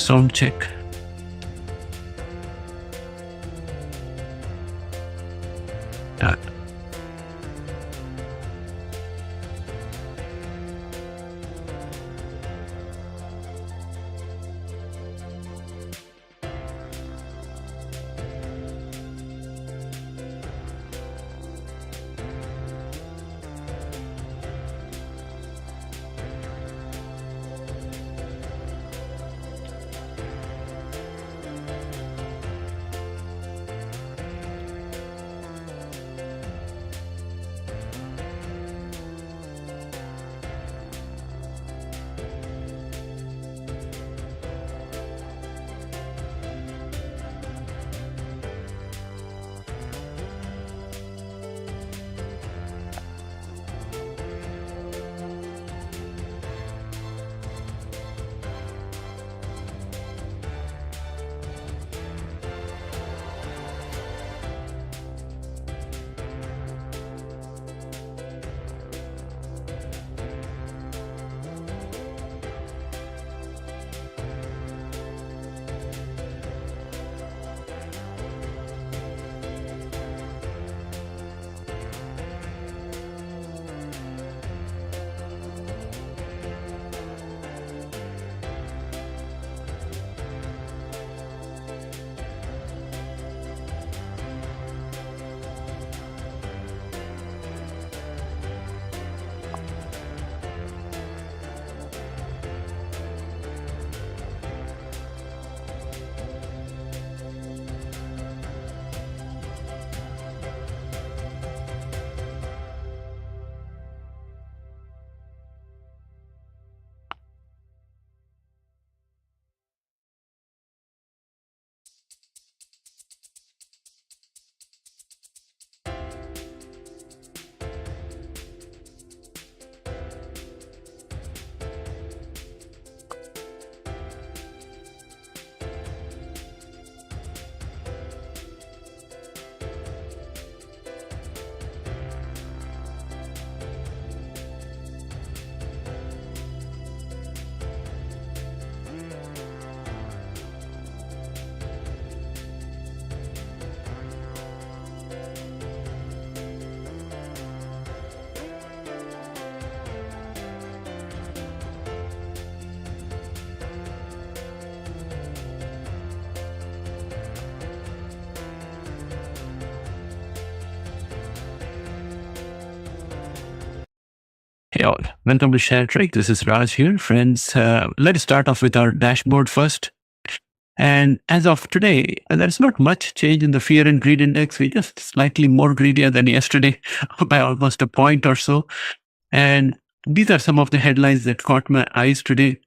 Sound check. Done. Hey all, welcome to ShareTreck. This is Raj here. Friends, let's start off with our dashboard first. And as of today, there's not much change in the fear and greed index. We're just slightly more greedier than yesterday by almost a point or so. And these are some of the headlines that caught my eyes today.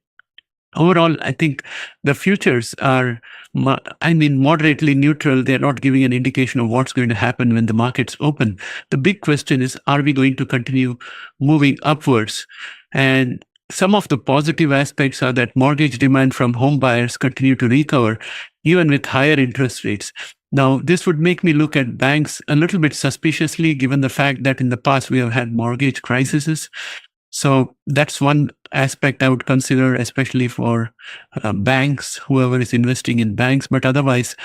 Overall, I think the futures are, moderately neutral. They're not giving an indication of what's going to happen when the markets open. The big question is, are we going to continue moving upwards? And some of the positive aspects are that mortgage demand from home buyers continue to recover, even with higher interest rates. Now, this would make me look at banks a little bit suspiciously, given the fact that in the past we have had mortgage crises. So that's one aspect I would consider, especially for banks, whoever is investing in banks. But otherwise,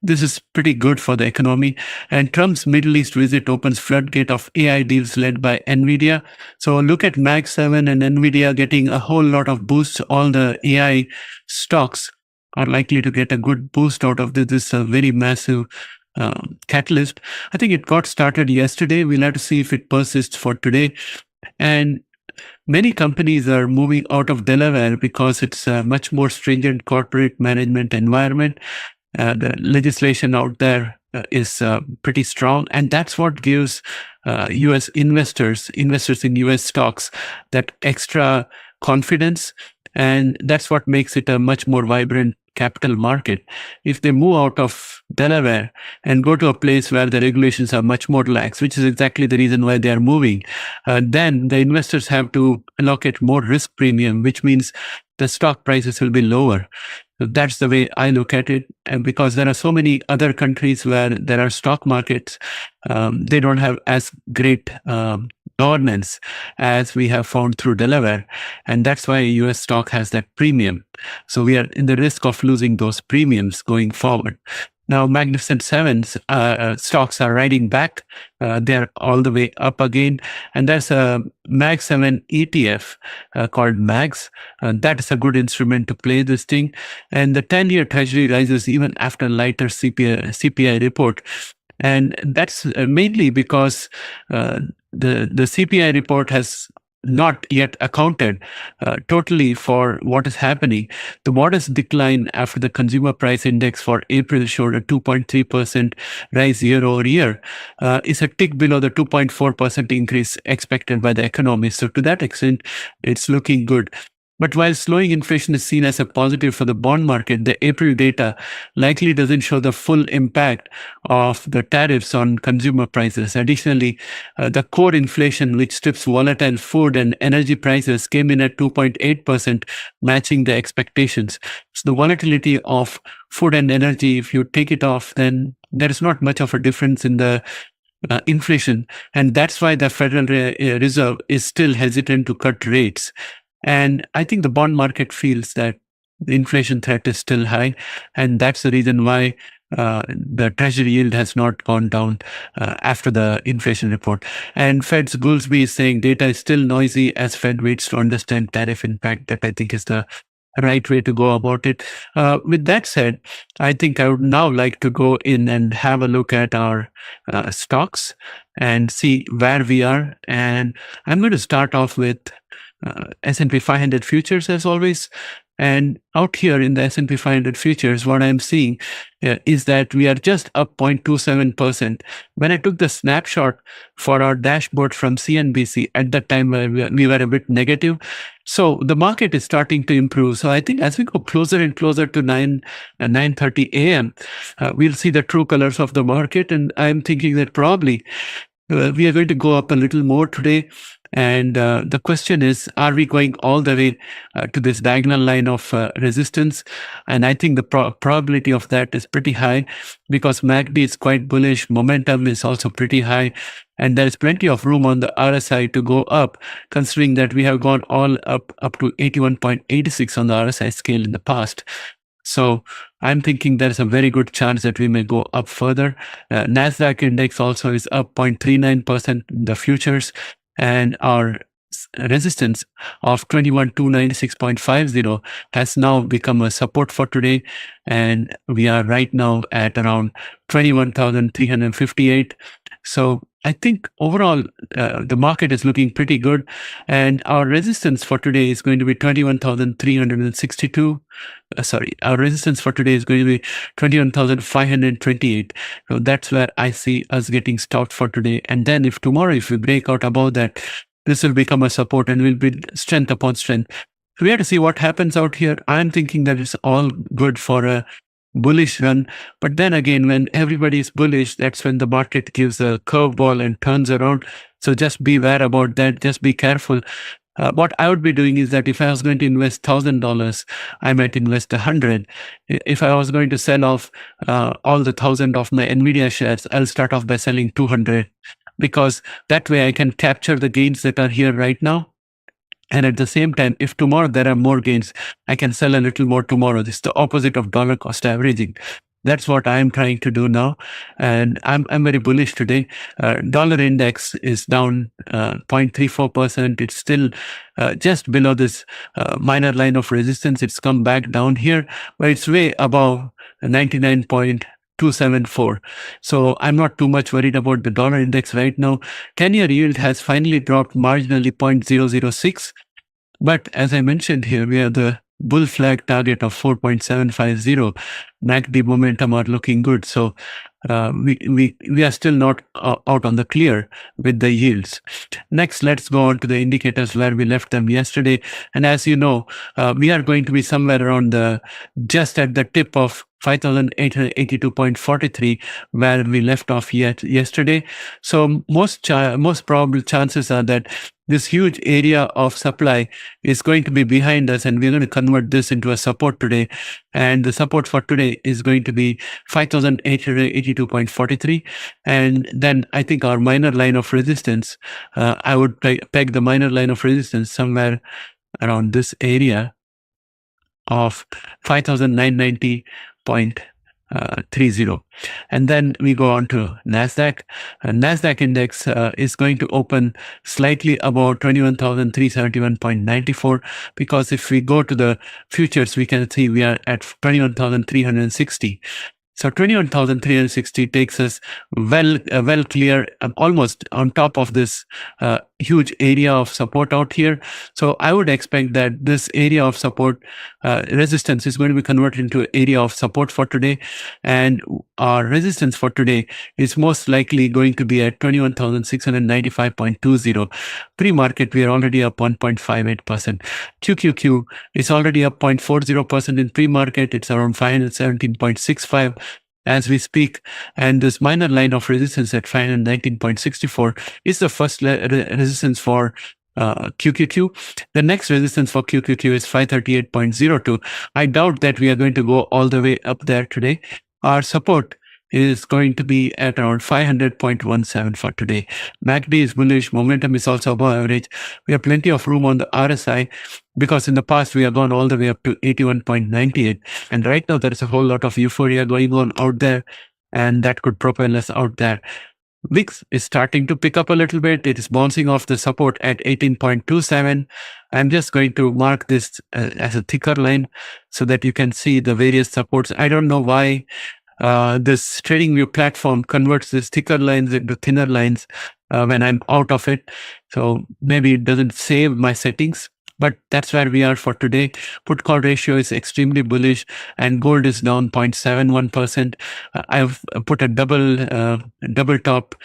this is pretty good for the economy. And Trump's Middle East visit opens floodgate of AI deals led by NVDA. So look at Mag 7 and NVDA getting a whole lot of boosts. All the AI stocks are likely to get a good boost out of this. This is a very massive catalyst. I think it got started yesterday. We'll have to see if it persists for today. And many companies are moving out of Delaware because it's a much more stringent corporate management environment. The legislation out there is pretty strong, and that's what gives U.S. investors in U.S. stocks, that extra confidence, and that's what makes it a much more vibrant capital market. If they move out of Delaware and go to a place where the regulations are much more lax, which is exactly the reason why they are moving, then the investors have to allocate more risk premium, which means the stock prices will be lower. So that's the way I look at it. And because there are so many other countries where there are stock markets, they don't have as great governance, as we have found through Delaware. And that's why US stock has that premium. So we are in the risk of losing those premiums going forward. Now, Magnificent Sevens stocks are riding back. They're all the way up again. And there's a Mag 7 ETF called MAGS. That is a good instrument to play this thing. And the 10-year Treasury rises even after lighter CPI report. And that's mainly because the CPI report has not yet accounted totally for what is happening. The modest decline after the consumer price index for April showed a 2.3% rise year over year is a tick below the 2.4% increase expected by the economists. So to that extent, it's looking good. But while slowing inflation is seen as a positive for the bond market, the April data likely doesn't show the full impact of the tariffs on consumer prices. Additionally, the core inflation, which strips volatile food and energy prices, came in at 2.8%, matching the expectations. So the volatility of food and energy, if you take it off, then there is not much of a difference in the inflation. And that's why the Federal Reserve is still hesitant to cut rates. And I think the bond market feels that the inflation threat is still high. And that's the reason why the Treasury yield has not gone down after the inflation report. And Fed's Goolsbee is saying data is still noisy as Fed waits to understand tariff impact. That I think is the right way to go about it. With that said, I think I would now like to go in and have a look at our stocks and see where we are. And I'm going to start off with S&P 500 futures as always. And out here in the S&P 500 futures, what I'm seeing is that we are just up 0.27%. When I took the snapshot for our dashboard from CNBC, at that time we were a bit negative. So the market is starting to improve. So I think as we go closer and closer to 9:30 a.m., we'll see the true colors of the market. And I'm thinking that probably we are going to go up a little more today. And the question is, are we going all the way to this diagonal line of resistance? And I think the probability of that is pretty high because MACD is quite bullish. Momentum is also pretty high. And there is plenty of room on the RSI to go up, considering that we have gone all up to 81.86 on the RSI scale in the past. So I'm thinking there's a very good chance that we may go up further. NASDAQ index also is up 0.39% in the futures. And our resistance of 21,296.50 has now become a support for today. And we are right now at around 21,358. So I think overall, the market is looking pretty good. And our resistance for today is going to be 21,362. Our resistance for today is going to be 21,528. So that's where I see us getting stopped for today. And then if tomorrow, if we break out above that, this will become a support and will be strength upon strength. So we have to see what happens out here. I'm thinking that it's all good for a bullish run. But then again, when everybody is bullish, that's when the market gives a curveball and turns around. So just beware about that. Just be careful. What I would be doing is that if I was going to invest $1,000, I might invest 100. If I was going to sell off all the 1,000 of my NVDA shares, I'll start off by selling 200 because that way I can capture the gains that are here right now. And at the same time, if tomorrow there are more gains, I can sell a little more tomorrow. This is the opposite of dollar cost averaging. That's what I'm trying to do now. And I'm very bullish today. Dollar index is down 0.34%. It's still just below this minor line of resistance. It's come back down here, but it's way above 99.274. So I'm not too much worried about the dollar index right now. 10-year yield has finally dropped marginally 0.006. But as I mentioned here, we have the bull flag target of 4.750. MACD momentum are looking good. So we are still not out on the clear with the yields. Next, let's go on to the indicators where we left them yesterday. And as you know, we are going to be somewhere around just at the tip of 5,882.43, where we left off yesterday. So most probable chances are that this huge area of supply is going to be behind us, and we're going to convert this into a support today. And the support for today is going to be 5,882.43. And then I think our minor line of resistance, I would peg the minor line of resistance somewhere around this area of 5,990.30. And then we go on to NASDAQ. NASDAQ index is going to open slightly above 21,371.94, because if we go to the futures, we can see we are at 21,360. So 21,360 takes us well clear, almost on top of this huge area of support out here. So I would expect that this area of support resistance is going to be converted into an area of support for today. And our resistance for today is most likely going to be at 21,695.20. Pre-market, we are already up 1.58%. QQQ is already up 0.40% in pre-market. It's around 517.65 as we speak. And this minor line of resistance at 519.64 is the first resistance for QQQ. The next resistance for QQQ is 538.02. I doubt that we are going to go all the way up there today. Our support is going to be at around 500.17 for today. MACD is bullish. Momentum is also above average. We have plenty of room on the RSI, because in the past we have gone all the way up to 81.98. And right now there is a whole lot of euphoria going on out there, and that could propel us out there. VIX is starting to pick up a little bit. It is bouncing off the support at 18.27. I'm just going to mark this as a thicker line so that you can see the various supports. I don't know why this TradingView platform converts these thicker lines into thinner lines when I'm out of it. So maybe it doesn't save my settings, but that's where we are for today. Put call ratio is extremely bullish, and gold is down 0.71%. I've put a double top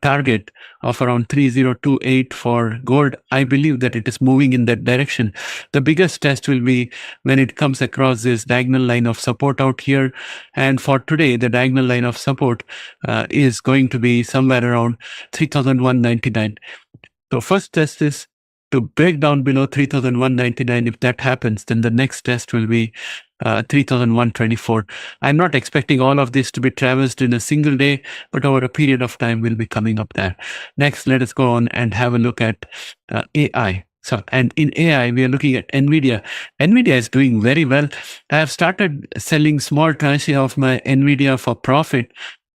target of around 3028 for gold. I believe that it is moving in that direction. The biggest test will be when it comes across this diagonal line of support out here. And for today, the diagonal line of support is going to be somewhere around 3,199. So first test is to break down below 3,199. If that happens, then the next test will be 3,124. I'm not expecting all of this to be traversed in a single day, but over a period of time, we'll be coming up there. Next, let us go on and have a look at AI. So, and in AI, we are looking at NVDA. NVDA is doing very well. I have started selling small tranches of my NVDA for profit,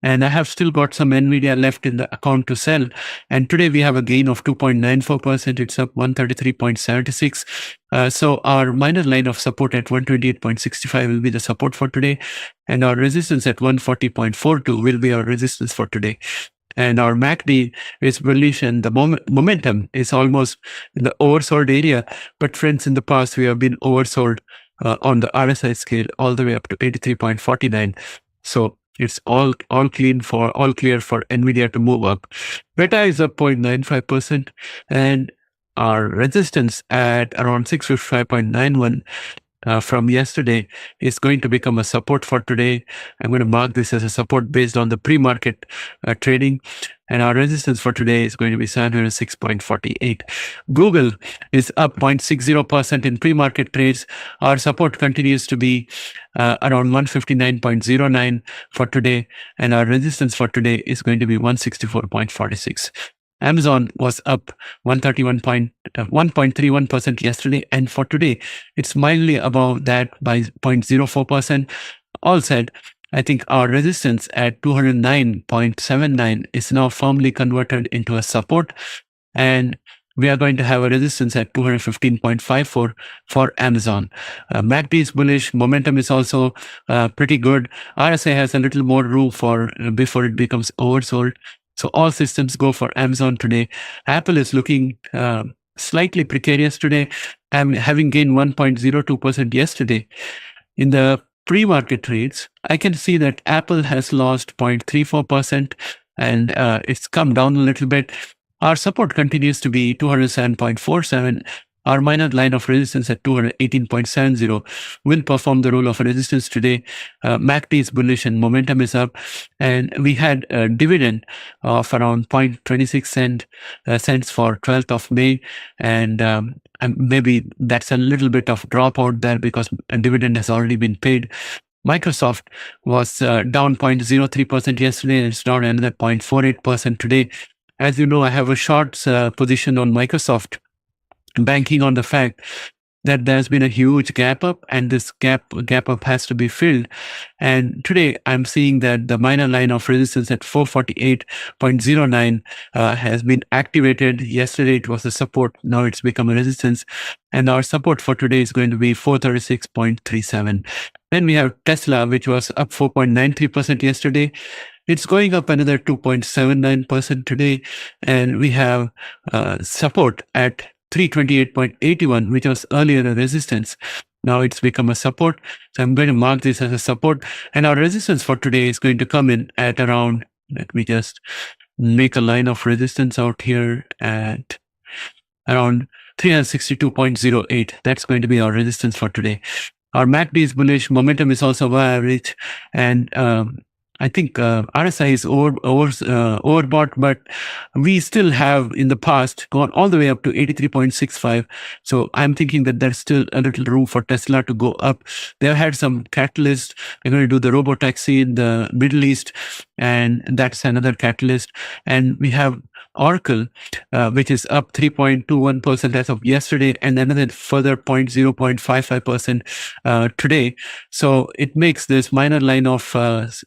and I have still got some NVDA left in the account to sell. And today we have a gain of 2.94%. It's up 133.76. So our minor line of support at 128.65 will be the support for today. And our resistance at 140.42 will be our resistance for today. And our MACD is bullish, and the momentum is almost in the oversold area. But friends, in the past, we have been oversold on the RSI scale all the way up to 83.49. So it's all clear for NVIDIA to move up. Beta is up 0.95%, and our resistance at around 655.91 from yesterday is going to become a support for today. I'm going to mark this as a support based on the pre-market trading. And our resistance for today is going to be 706.48. Google is up 0.60% in pre-market trades. Our support continues to be around 159.09 for today. And our resistance for today is going to be 164.46. Amazon was up 1.31% yesterday. And for today, it's mildly above that by 0.04%. All said, I think our resistance at 209.79 is now firmly converted into a support, and we are going to have a resistance at 215.54 for Amazon. MACD is bullish. Momentum is also pretty good. RSI has a little more room for before it becomes oversold. So all systems go for Amazon today. Apple is looking slightly precarious today. Having gained 1.02% yesterday. In the pre-market trades, I can see that Apple has lost 0.34%, and it's come down a little bit. Our support continues to be 207.47. Our minor line of resistance at 218.70 will perform the role of a resistance today. MACD is bullish and momentum is up. And we had a dividend of around 0.26 cents for 12th of May. And maybe that's a little bit of drop out there because a dividend has already been paid. Microsoft was down 0.03% yesterday, and it's down another 0.48% today. As you know, I have a short position on Microsoft, banking on the fact that there's been a huge gap up, and this gap up has to be filled. And today I'm seeing that the minor line of resistance at 448.09 has been activated. Yesterday it was a support, now it's become a resistance, and our support for today is going to be 436.37. Then we have Tesla, which was up 4.93% yesterday. It's going up another 2.79% today, and we have support at 328.81, which was earlier a resistance. Now it's become a support. So I'm going to mark this as a support. And our resistance for today is going to come in at around, let me just make a line of resistance out here at around 362.08. That's going to be our resistance for today. Our MACD is bullish. Momentum is also above average. And I think RSI is overbought, but we still have in the past gone all the way up to 83.65. So I'm thinking that there's still a little room for Tesla to go up. They've had some catalyst. They're going to do the robotaxi in the Middle East, and that's another catalyst. And we have Oracle, which is up 3.21% as of yesterday, and another further 0.55% today. So it makes this minor line of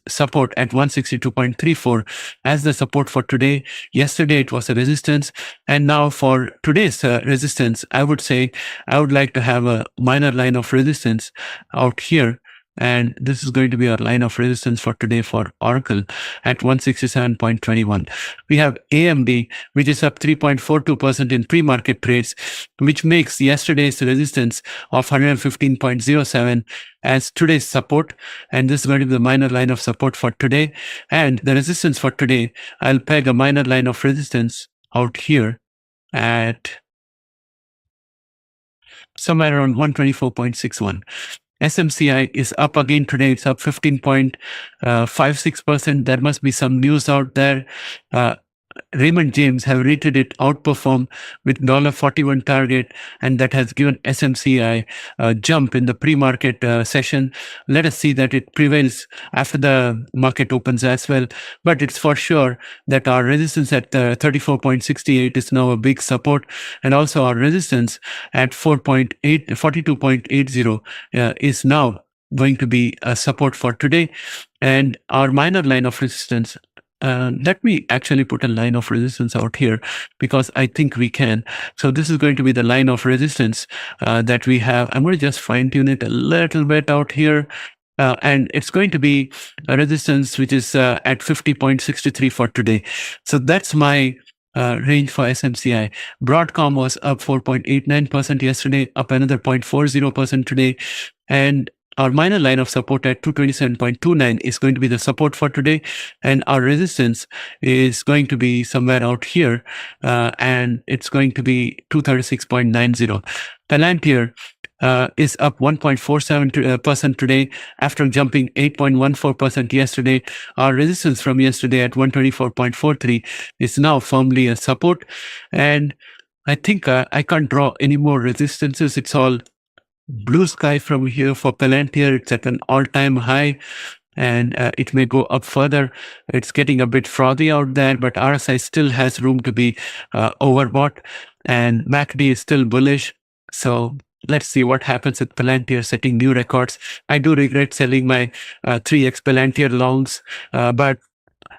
support at 162.34 as the support for today. Yesterday it was a resistance, and now for today's resistance, I would say I would like to have a minor line of resistance out here. And this is going to be our line of resistance for today for Oracle at 167.21. We have AMD, which is up 3.42% in pre-market trades, which makes yesterday's resistance of 115.07 as today's support. And this is going to be the minor line of support for today. And the resistance for today, I'll peg a minor line of resistance out here at somewhere around 124.61. SMCI is up again today. It's up 15.56%. There must be some news out there. Raymond James have rated it outperform with $41 target, and that has given SMCI a jump in the pre-market session. Let us see that it prevails after the market opens as well. But it's for sure that our resistance at 34.68 is now a big support, and also our resistance at 42.80 is now going to be a support for today. And our minor line of resistance, let me actually put a line of resistance out here because I think we can. So this is going to be the line of resistance that we have. I'm going to just fine tune it a little bit out here. And it's going to be a resistance which is at 50.63 for today. So that's my range for SMCI. Broadcom was up 4.89% yesterday, up another 0.40% today. And our minor line of support at 227.29 is going to be the support for today. And our resistance is going to be somewhere out here. And it's going to be 236.90. Palantir is up 1.47% today after jumping 8.14% yesterday. Our resistance from yesterday at 124.43 is now firmly a support. And I think I can't draw any more resistances. It's all blue sky from here for Palantir. It's at an all-time high, and it may go up further. It's getting a bit frothy out there, but RSI still has room to be overbought, and MACD is still bullish. So let's see what happens with Palantir setting new records. I do regret selling my 3x Palantir longs, but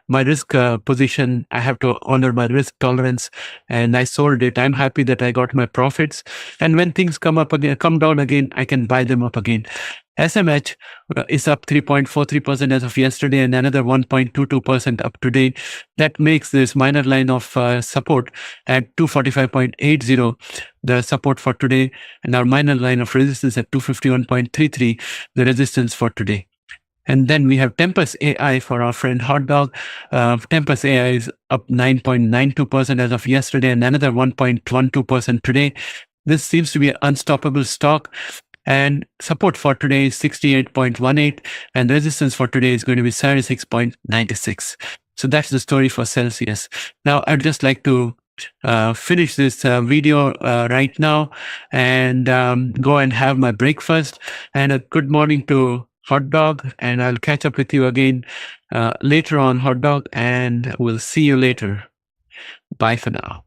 my risk position, I have to honor my risk tolerance, and I sold it. I'm happy that I got my profits. And when things come down again, I can buy them up again. SMH is up 3.43% as of yesterday, and another 1.22% up today. That makes this minor line of support at 245.80, the support for today, and our minor line of resistance at 251.33, the resistance for today. And then we have Tempus AI for our friend Hot Dog. Tempus AI is up 9.92% as of yesterday, and another 1.12% today. This seems to be an unstoppable stock. And support for today is 68.18, and resistance for today is going to be 76.96. So that's the story for Celsius. Now, I'd just like to finish this video right now and go and have my breakfast. And a good morning to Hot Dog, and I'll catch up with you again later on, Hot Dog, and we'll see you later. Bye for now.